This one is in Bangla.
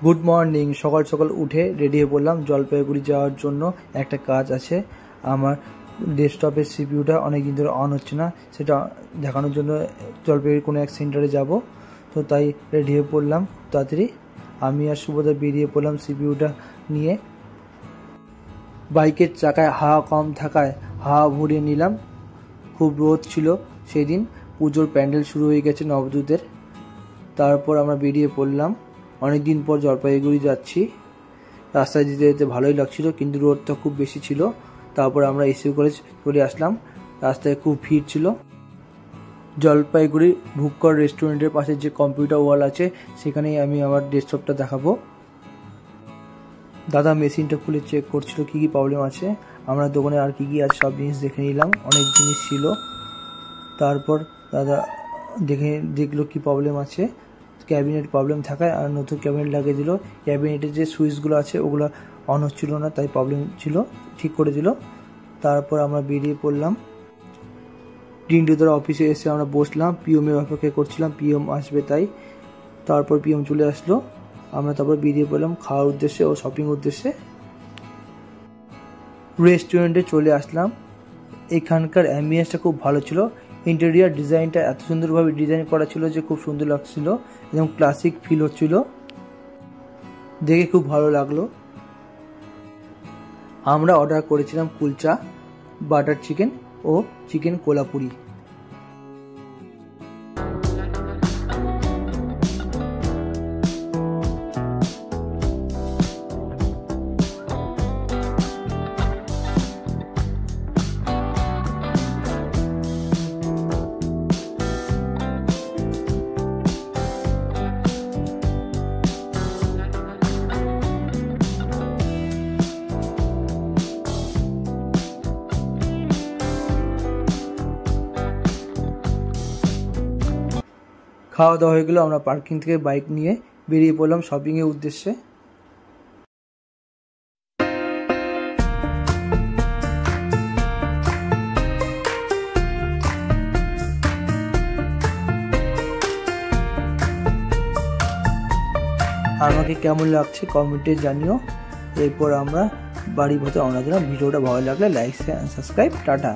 Good morning. সকাল সকাল উঠে রেডি হয়ে পড়লাম জলপাইগুড়ি যাওয়ার জন্য। একটা কাজ আছে, আমার ডেস্কটপের সিপিইউটা অনেকদিন ধরে অন হচ্ছে না, সেটা দেখানোর জন্য জলপাইগুড়ি কোনো এক সেন্টারে যাব। তো তাই রেডি হয়ে পড়লাম তাড়াতাড়ি। আমি আর সুবোধা বেরিয়ে পড়লাম সিপিইউটা নিয়ে। বাইকের চাকায় হাওয়া কম থাকায় হাওয়া ভরিয়ে নিলাম। খুব রোদ ছিল সেই দিন, পুজোর প্যান্ডেল শুরু হয়ে গেছে নবদূতের। তারপর আমরা বেরিয়ে পড়লাম। অনেকদিন পর জলপাইগুড়ি যাচ্ছি। রাস্তায় যেতে যেতে ভালোই লাগছিল, কিন্তু রোদটা খুব বেশি ছিল। তারপর আমরা এসইউ কলেজ চলে আসলাম। রাস্তায় খুব ভিড় ছিল। জলপাইগুড়ি ভুক্কর রেস্টুরেন্টের পাশে যে কম্পিউটার ওয়াল আছে, সেখানেই আমি আমার ডেস্কটপটা দেখাবো। দাদা মেশিনটা খুলে চেক করছিল কী কী প্রবলেম আছে। আমরা দোকানে আর কী কী আছে সব জিনিস দেখে নিলাম। অনেক জিনিস ছিল। তারপর দাদা দেখলো কী প্রবলেম আছে। ক্যাবিনেট প্রবলেম থাকায় আর নতুন ক্যাবিনেট লাগিয়ে দিল। ক্যাবিনেটের যে সুইচগুলো আছে ওগুলো অন হচ্ছিল না, তাই প্রবলেম ছিল, ঠিক করে দিল। তারপর আমরা বেরিয়ে পড়লাম। টিন্টুদার অফিসে এসে আমরা বসলাম, পিএমের অপেক্ষা করছিলাম, পিএম আসবে তাই। তারপর পিএম চলে আসলো। আমরা তারপর বেরিয়ে পড়লাম খাওয়ার উদ্দেশ্যে ও শপিং উদ্দেশ্যে। রেস্টুরেন্টে চলে আসলাম। এখানকার অ্যাম্বিয়েন্সটা খুব ভালো ছিল। ইন্টেরিয়ার ডিজাইনটা এত সুন্দরভাবে ডিজাইন করা ছিল যে খুব সুন্দর লাগছিল, এবং ক্লাসিক ফিল হচ্ছিল, দেখে খুব ভালো লাগলো। আমরা অর্ডার করেছিলাম কুলচা, বাটার চিকেন ও চিকেন কোলাপুরি। খাওয়া দাওয়া হয়ে গেল। আমরা পার্কিং থেকে বাইক নিয়ে বেরিয়ে পড়লাম শপিংয়ের উদ্দেশ্যে। আমাকে কেমন লাগছে কমেন্টে জানিও। এরপর আমরা বাড়ি পথে রওনা দিলাম। ভিডিওটা ভালো লাগলে লাইক শেয়ার সাবস্ক্রাইব। টাটা।